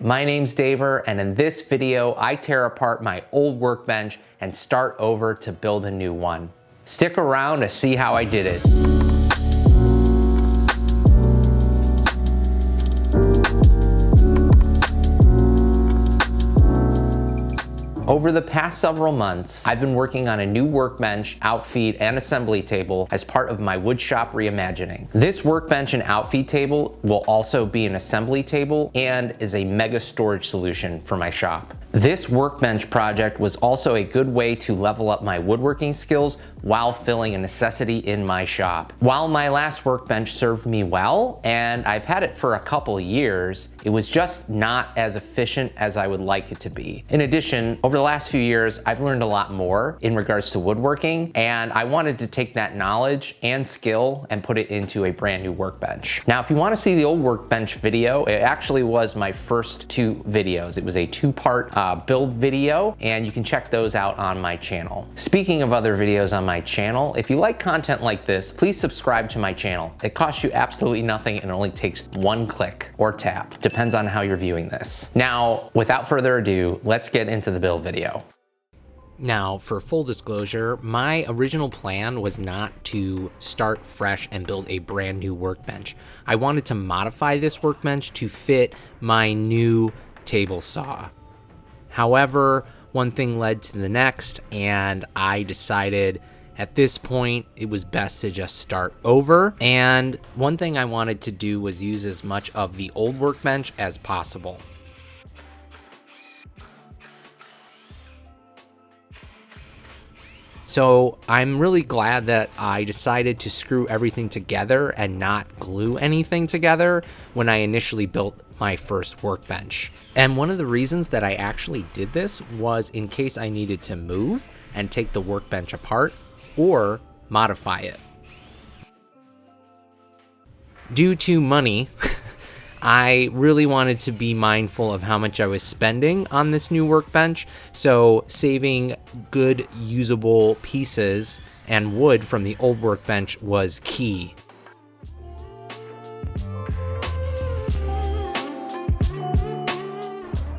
My name's Daver, and in this video, I tear apart my old workbench and start over to build a new one. Stick around to see how I did it. Over the past several months, I've been working on a new workbench, outfeed, and assembly table as part of my woodshop reimagining. This workbench and outfeed table will also be an assembly table and is a mega storage solution for my shop. This workbench project was also a good way to level up my woodworking skills while filling a necessity in my shop. While my last workbench served me well, and I've had it for a couple years, it was just not as efficient as I would like it to be. In addition, over the last few years, I've learned a lot more in regards to woodworking, and I wanted to take that knowledge and skill and put it into a brand new workbench. Now, if you want to see the old workbench video, it actually was my first two videos. It was a two-part build video, and you can check those out on my channel. Speaking of other videos on my channel, if you like content like this, please subscribe to my channel. It costs you absolutely nothing and only takes one click or tap. Depends on how you're viewing this. Now, without further ado, let's get into the build video. Now, for full disclosure, my original plan was not to start fresh and build a brand new workbench. I wanted to modify this workbench to fit my new table saw. However, one thing led to the next, and I decided at this point it was best to just start over. And one thing I wanted to do was use as much of the old workbench as possible. So I'm really glad that I decided to screw everything together and not glue anything together when I initially built my first workbench. And one of the reasons that I actually did this was in case I needed to move and take the workbench apart or modify it. Due to money, I really wanted to be mindful of how much I was spending on this new workbench, so saving good usable pieces and wood from the old workbench was key.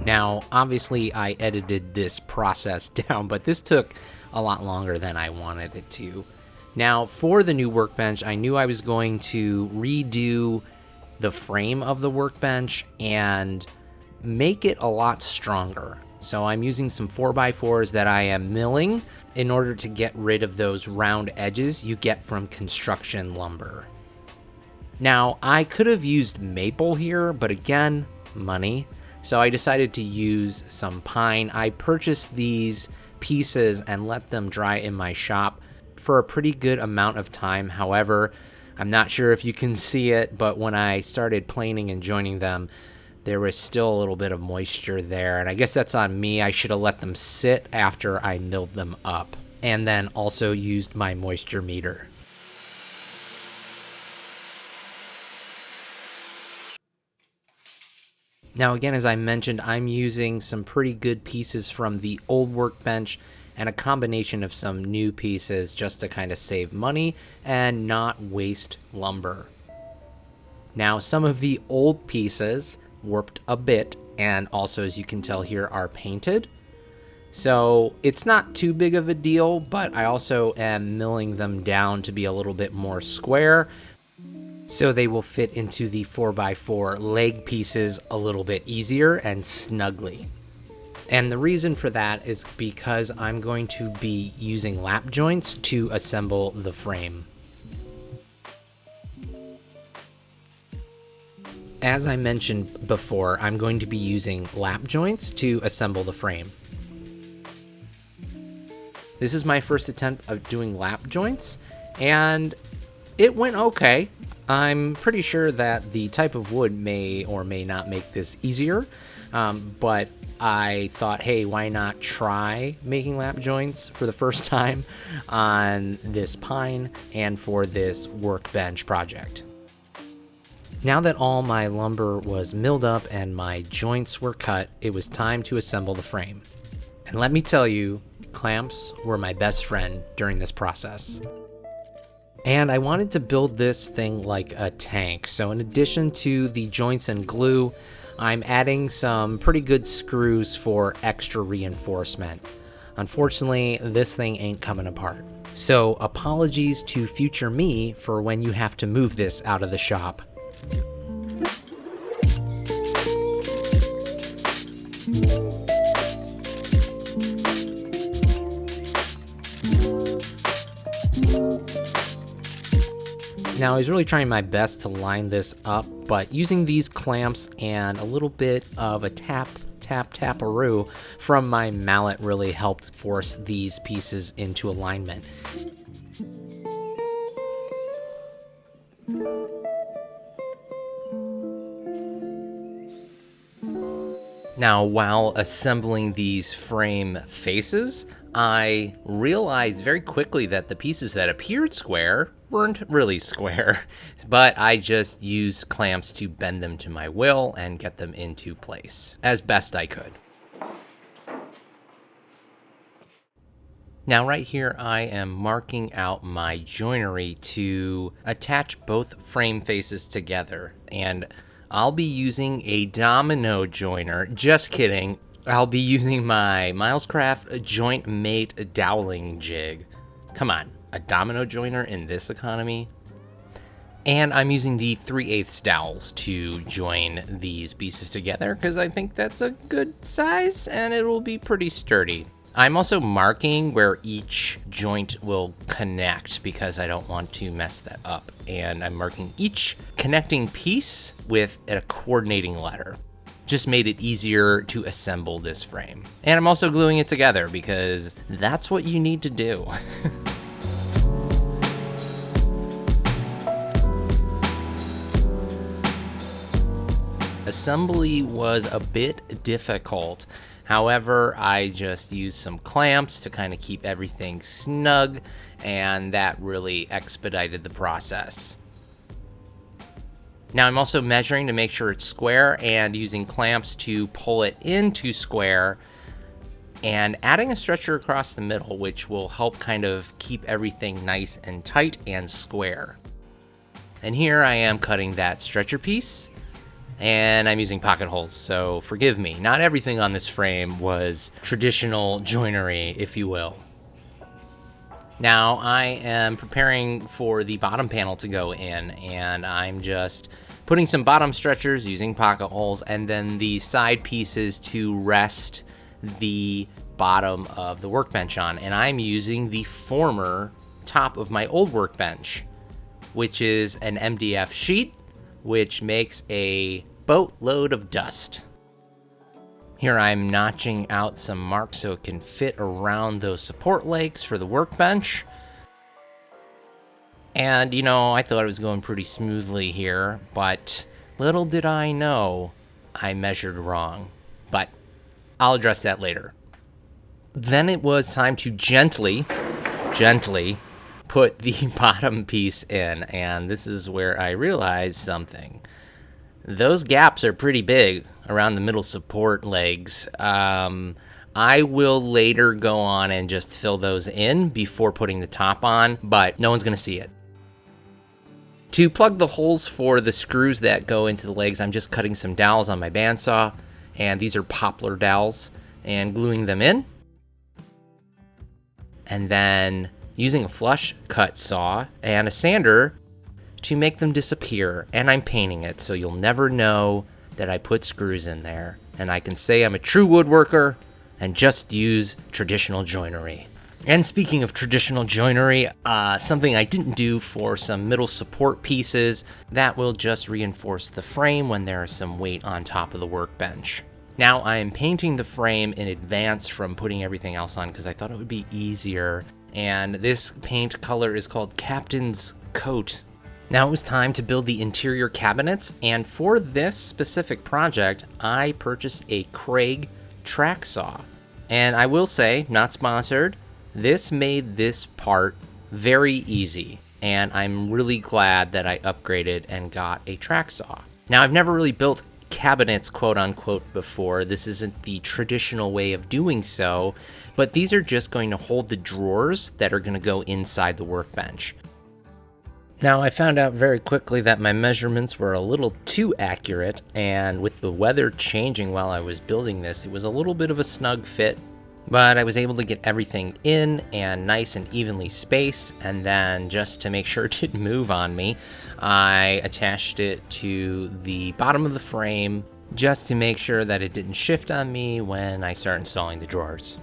Now, obviously I edited this process down, but this took a lot longer than I wanted it to. Now, for the new workbench, I knew I was going to redo the frame of the workbench and make it a lot stronger. So I'm using some 4x4s that I am milling in order to get rid of those round edges you get from construction lumber. Now, I could have used maple here, but again, money. So I decided to use some pine. I purchased these pieces and let them dry in my shop for a pretty good amount of time. However, I'm not sure if you can see it, but when I started planing and joining them, there was still a little bit of moisture there. And I guess that's on me. I should have let them sit after I milled them up, and then also used my moisture meter. Now again, as I mentioned, I'm using some pretty good pieces from the old workbench and a combination of some new pieces just to kind of save money and not waste lumber. Now, some of the old pieces warped a bit, and also, as you can tell here, are painted. So it's not too big of a deal, but I also am milling them down to be a little bit more square, so they will fit into the 4x4 leg pieces a little bit easier and snugly. And the reason for that is because I'm going to be using lap joints to assemble the frame. As I mentioned before, I'm going to be using lap joints to assemble the frame. This is my first attempt of doing lap joints, and it went okay. I'm pretty sure that the type of wood may or may not make this easier, but I thought, hey, why not try making lap joints for the first time on this pine and for this workbench project. Now that all my lumber was milled up and my joints were cut, it was time to assemble the frame. And let me tell you, clamps were my best friend during this process. And I wanted to build this thing like a tank. So in addition to the joints and glue, I'm adding some pretty good screws for extra reinforcement. Unfortunately, this thing ain't coming apart. So apologies to future me for when you have to move this out of the shop. Now, I was really trying my best to line this up, but using these clamps and a little bit of a tap-a-roo from my mallet really helped force these pieces into alignment. Now, while assembling these frame faces, I realized very quickly that the pieces that appeared square weren't really square, but I just used clamps to bend them to my will and get them into place as best I could. Now right here I am marking out my joinery to attach both frame faces together, and I'll be using a domino joiner. Just kidding. I'll be using my Milescraft Joint Mate doweling jig. Come on, a domino joiner in this economy? And I'm using the 3/8 dowels to join these pieces together because I think that's a good size and it will be pretty sturdy. I'm also marking where each joint will connect because I don't want to mess that up. And I'm marking each connecting piece with a coordinating letter. Just made it easier to assemble this frame. And I'm also gluing it together because that's what you need to do. Assembly was a bit difficult. However, I just used some clamps to kind of keep everything snug, and that really expedited the process. Now I'm also measuring to make sure it's square and using clamps to pull it into square and adding a stretcher across the middle, which will help kind of keep everything nice and tight and square. And here I am cutting that stretcher piece. And I'm using pocket holes, so forgive me. Not everything on this frame was traditional joinery, if you will. Now I am preparing for the bottom panel to go in, and I'm just putting some bottom stretchers using pocket holes, and then the side pieces to rest the bottom of the workbench on. And I'm using the former top of my old workbench, which is an MDF sheet, which makes a boatload of dust. Here I'm notching out some marks so it can fit around those support legs for the workbench. And you know, I thought it was going pretty smoothly here, but little did I know I measured wrong. But I'll address that later. Then it was time to gently put the bottom piece in, and this is where I realized something. Those gaps are pretty big around the middle support legs. I will later go on and just fill those in before putting the top on, but no one's going to see it. To plug the holes for the screws that go into the legs, I'm just cutting some dowels on my bandsaw, and these are poplar dowels, and gluing them in. And then using a flush cut saw and a sander to make them disappear, and I'm painting it so you'll never know that I put screws in there, and I can say I'm a true woodworker and just use traditional joinery. And speaking of traditional joinery, something I didn't do for some middle support pieces that will just reinforce the frame when there is some weight on top of the workbench. Now I am painting the frame in advance from putting everything else on because I thought it would be easier, and this paint color is called Captain's Coat. Now it was time to build the interior cabinets, and for this specific project, I purchased a Craig track saw. And I will say, not sponsored, this made this part very easy, and I'm really glad that I upgraded and got a track saw. Now I've never really built cabinets quote unquote before. This isn't the traditional way of doing so, but these are just going to hold the drawers that are going to go inside the workbench. Now, I found out very quickly that my measurements were a little too accurate, and with the weather changing while I was building this, it was a little bit of a snug fit, but I was able to get everything in and nice and evenly spaced, and then just to make sure it didn't move on me, I attached it to the bottom of the frame just to make sure that it didn't shift on me when I start installing the drawers.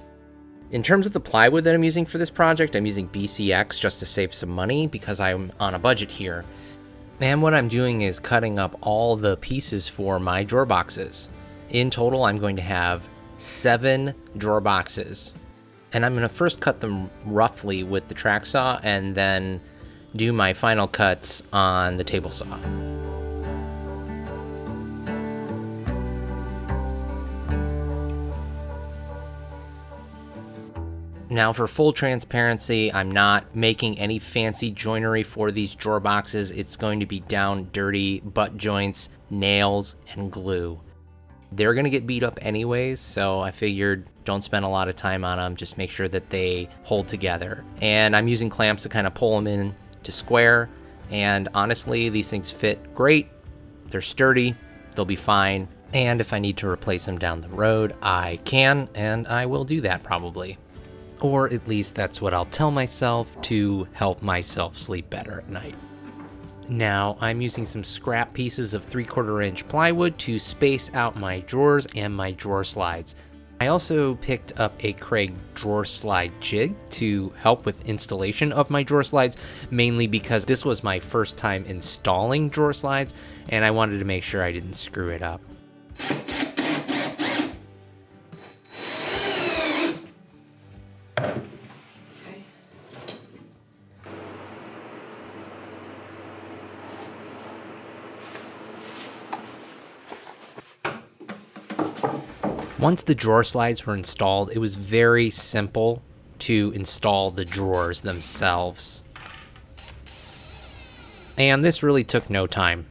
In terms of the plywood that I'm using for this project, I'm using BCX just to save some money because I'm on a budget here. And what I'm doing is cutting up all the pieces for my drawer boxes. In total, I'm going to have 7 drawer boxes. And I'm going to first cut them roughly with the track saw and then do my final cuts on the table saw. Now, for full transparency, I'm not making any fancy joinery for these drawer boxes. It's going to be down dirty butt joints, nails, and glue. They're going to get beat up anyways, so I figured don't spend a lot of time on them. Just make sure that they hold together. And I'm using clamps to kind of pull them in to square. And honestly, these things fit great. They're sturdy. They'll be fine. And if I need to replace them down the road, I can, and I will do that probably. Or at least that's what I'll tell myself to help myself sleep better at night. Now, I'm using some scrap pieces of 3/4 inch plywood to space out my drawers and my drawer slides. I also picked up a Craig drawer slide jig to help with installation of my drawer slides, mainly because this was my first time installing drawer slides, and I wanted to make sure I didn't screw it up. Once the drawer slides were installed, it was very simple to install the drawers themselves. And this really took no time.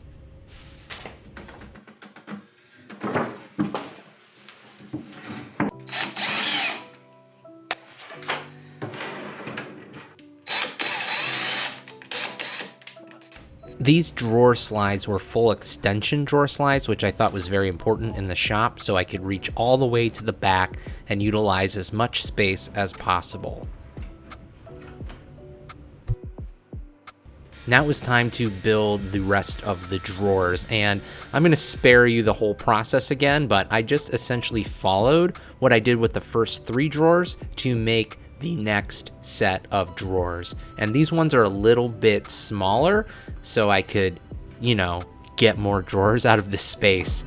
These drawer slides were full extension drawer slides, which I thought was very important in the shop, so I could reach all the way to the back and utilize as much space as possible. Now it was time to build the rest of the drawers, and I'm going to spare you the whole process again, but I just essentially followed what I did with the first 3 drawers to make the next set of drawers. And these ones are a little bit smaller, so I could, get more drawers out of the space.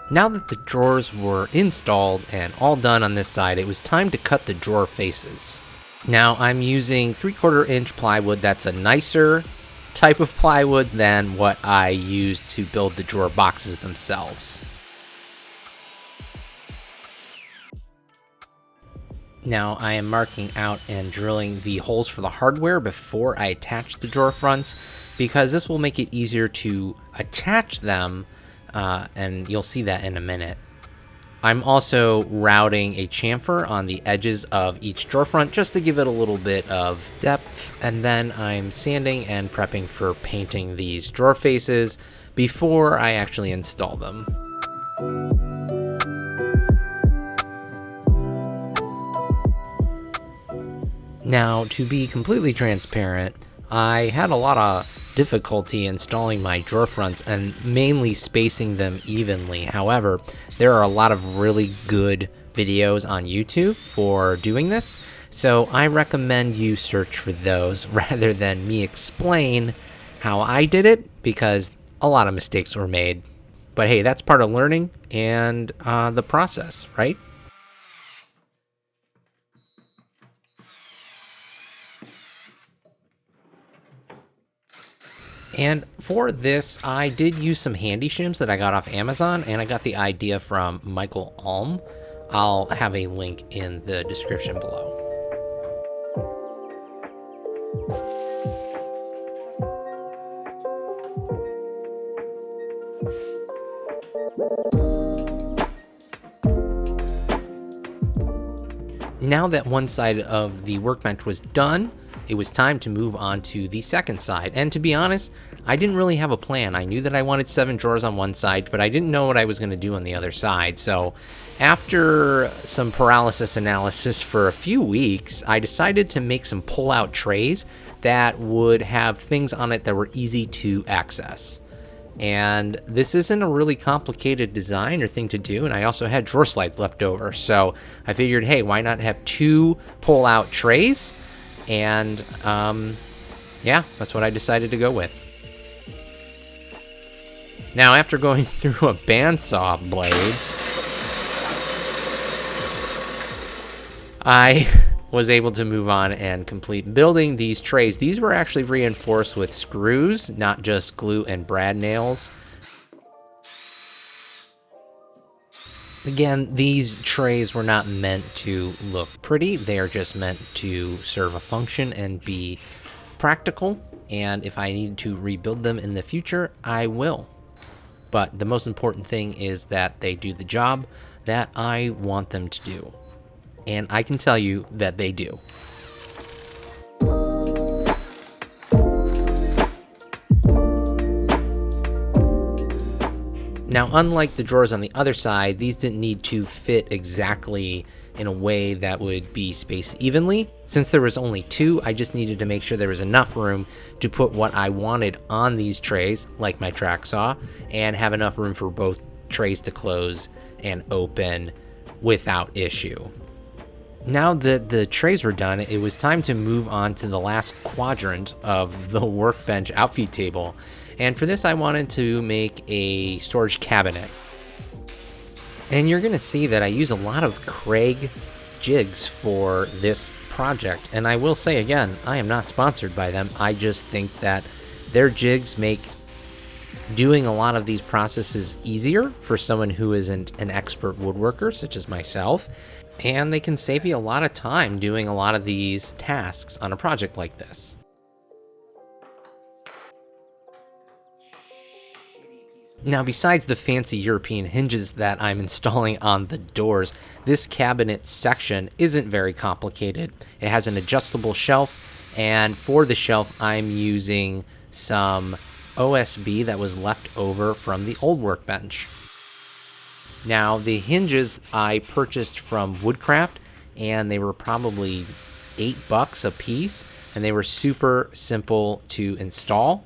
Now that the drawers were installed and all done on this side, it was time to cut the drawer faces. Now I'm using 3/4 inch plywood. That's a nicer type of plywood than what I used to build the drawer boxes themselves. Now I am marking out and drilling the holes for the hardware before I attach the drawer fronts, because this will make it easier to attach them, and you'll see that in a minute. I'm also routing a chamfer on the edges of each drawer front just to give it a little bit of depth, and then I'm sanding and prepping for painting these drawer faces before I actually install them. Now, to be completely transparent, I had a lot of difficulty installing my drawer fronts and mainly spacing them evenly. However, there are a lot of really good videos on YouTube for doing this, so I recommend you search for those rather than me explain how I did it, because a lot of mistakes were made. But hey, that's part of learning and the process, right? And for this, I did use some handy shims that I got off Amazon, and I got the idea from Michael Alm. I'll have a link in the description below. Now that one side of the workbench was done, it was time to move on to the second side. And to be honest, I didn't really have a plan. I knew that I wanted 7 drawers on one side, but I didn't know what I was going to do on the other side. So after some paralysis analysis for a few weeks, I decided to make some pull-out trays that would have things on it that were easy to access. And this isn't a really complicated design or thing to do, and I also had drawer slides left over, so I figured, hey, why not have 2 pull-out trays? And yeah, that's what I decided to go with. Now, after going through a bandsaw blade, I was able to move on and complete building these trays. These were actually reinforced with screws, not just glue and brad nails. Again, these trays were not meant to look pretty. They are just meant to serve a function and be practical. And if I need to rebuild them in the future, I will. But the most important thing is that they do the job that I want them to do. And I can tell you that they do. Now, unlike the drawers on the other side, these didn't need to fit exactly in a way that would be spaced evenly. Since there was only 2, I just needed to make sure there was enough room to put what I wanted on these trays, like my track saw, and have enough room for both trays to close and open without issue. Now that the trays were done, it was time to move on to the last quadrant of the workbench outfeed table. And for this, I wanted to make a storage cabinet. And you're going to see that I use a lot of Craig jigs for this project. And I will say again, I am not sponsored by them. I just think that their jigs make doing a lot of these processes easier for someone who isn't an expert woodworker, such as myself. And they can save you a lot of time doing a lot of these tasks on a project like this. Now, besides the fancy European hinges that I'm installing on the doors, this cabinet section isn't very complicated. It has an adjustable shelf, and for the shelf, I'm using some OSB that was left over from the old workbench. Now, the hinges I purchased from Woodcraft, and they were probably $8 a piece, and they were super simple to install,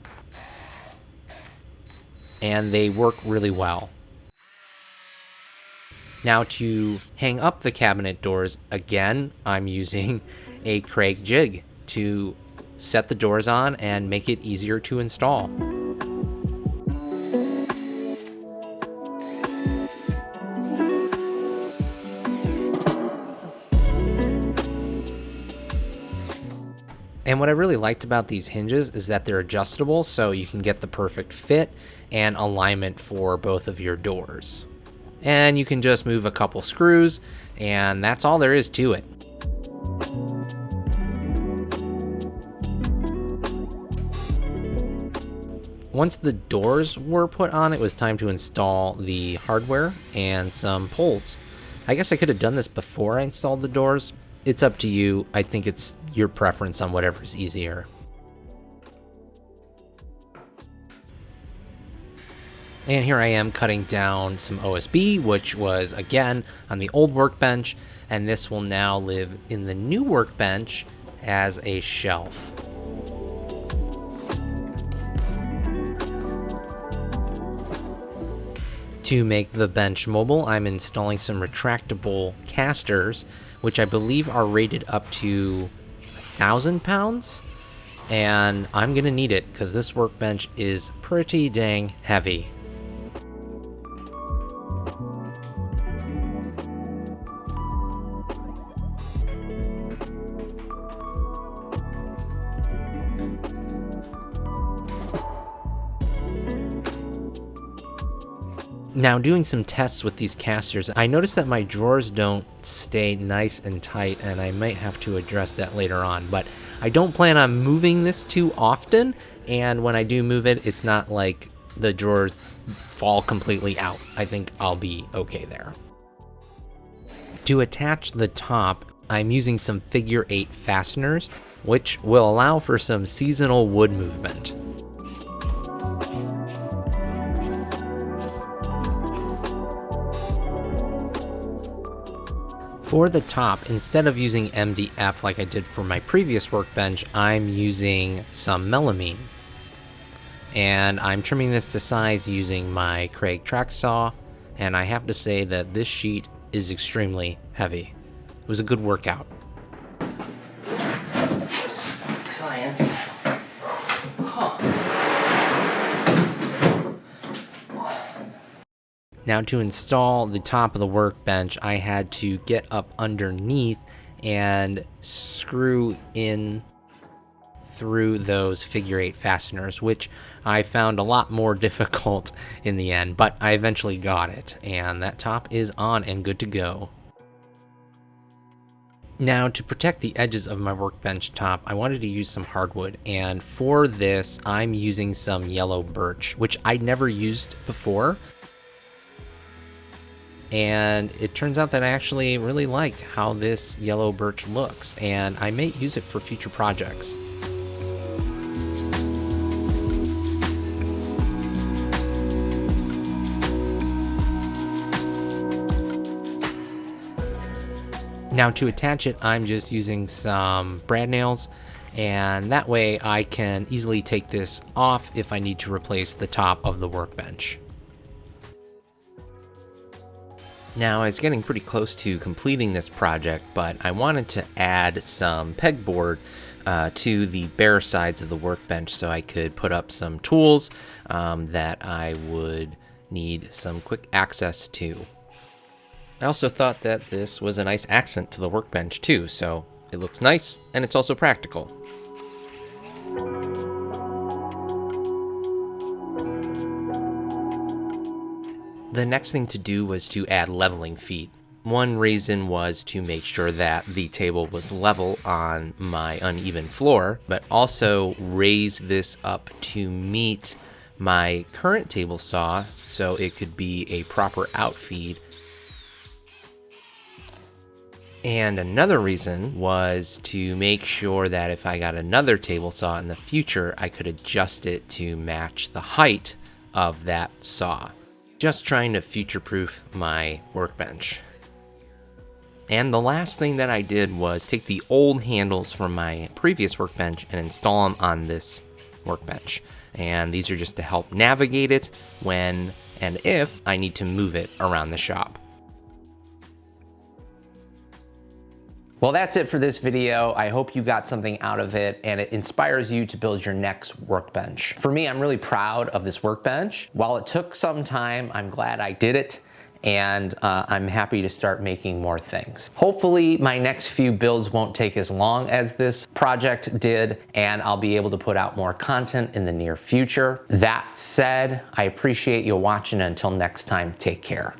and they work really well. Now, to hang up the cabinet doors, again, I'm using a Craig jig to set the doors on and make it easier to install. And what I really liked about these hinges is that they're adjustable, so you can get the perfect fit and alignment for both of your doors. And you can just move a couple screws, and that's all there is to it. Once the doors were put on, it was time to install the hardware and some poles. I guess I could have done this before I installed the doors. It's up to you. I think it's your preference on whatever's easier. And here I am cutting down some OSB, which was, again, on the old workbench, and this will now live in the new workbench as a shelf. To make the bench mobile, I'm installing some retractable casters, which I believe are rated up to 1,000 pounds, and I'm gonna need it because this workbench is pretty dang heavy. Now, doing some tests with these casters, I noticed that my drawers don't stay nice and tight, and I might have to address that later on, but I don't plan on moving this too often, and when I do move it, it's not like the drawers fall completely out. I think I'll be okay there. To attach the top, I'm using some figure 8 fasteners, which will allow for some seasonal wood movement. For the top, instead of using MDF like I did for my previous workbench, I'm using some melamine. And I'm trimming this to size using my Craig track saw, and I have to say that this sheet is extremely heavy. It was a good workout. Science. Now to install the top of the workbench, I had to get up underneath and screw in through those figure 8 fasteners, which I found a lot more difficult in the end, but I eventually got it, and that top is on and good to go. Now, to protect the edges of my workbench top, I wanted to use some hardwood, and for this, I'm using some yellow birch, which I'd never used before. And it turns out that I actually really like how this yellow birch looks, and I may use it for future projects. Now to attach it, I'm just using some brad nails, and that way I can easily take this off if I need to replace the top of the workbench. Now, I was getting pretty close to completing this project, but I wanted to add some pegboard to the bare sides of the workbench so I could put up some tools that I would need some quick access to. I also thought that this was a nice accent to the workbench too, so it looks nice and it's also practical. The next thing to do was to add leveling feet. One reason was to make sure that the table was level on my uneven floor, but also raise this up to meet my current table saw so it could be a proper outfeed. And another reason was to make sure that if I got another table saw in the future, I could adjust it to match the height of that saw. Just trying to future-proof my workbench. And the last thing that I did was take the old handles from my previous workbench and install them on this workbench. And these are just to help navigate it when and if I need to move it around the shop. Well, that's it for this video. I hope you got something out of it and it inspires you to build your next workbench. For me, I'm really proud of this workbench. While it took some time, I'm glad I did it, and I'm happy to start making more things. Hopefully, my next few builds won't take as long as this project did, and I'll be able to put out more content in the near future. That said, I appreciate you watching. Until next time, take care.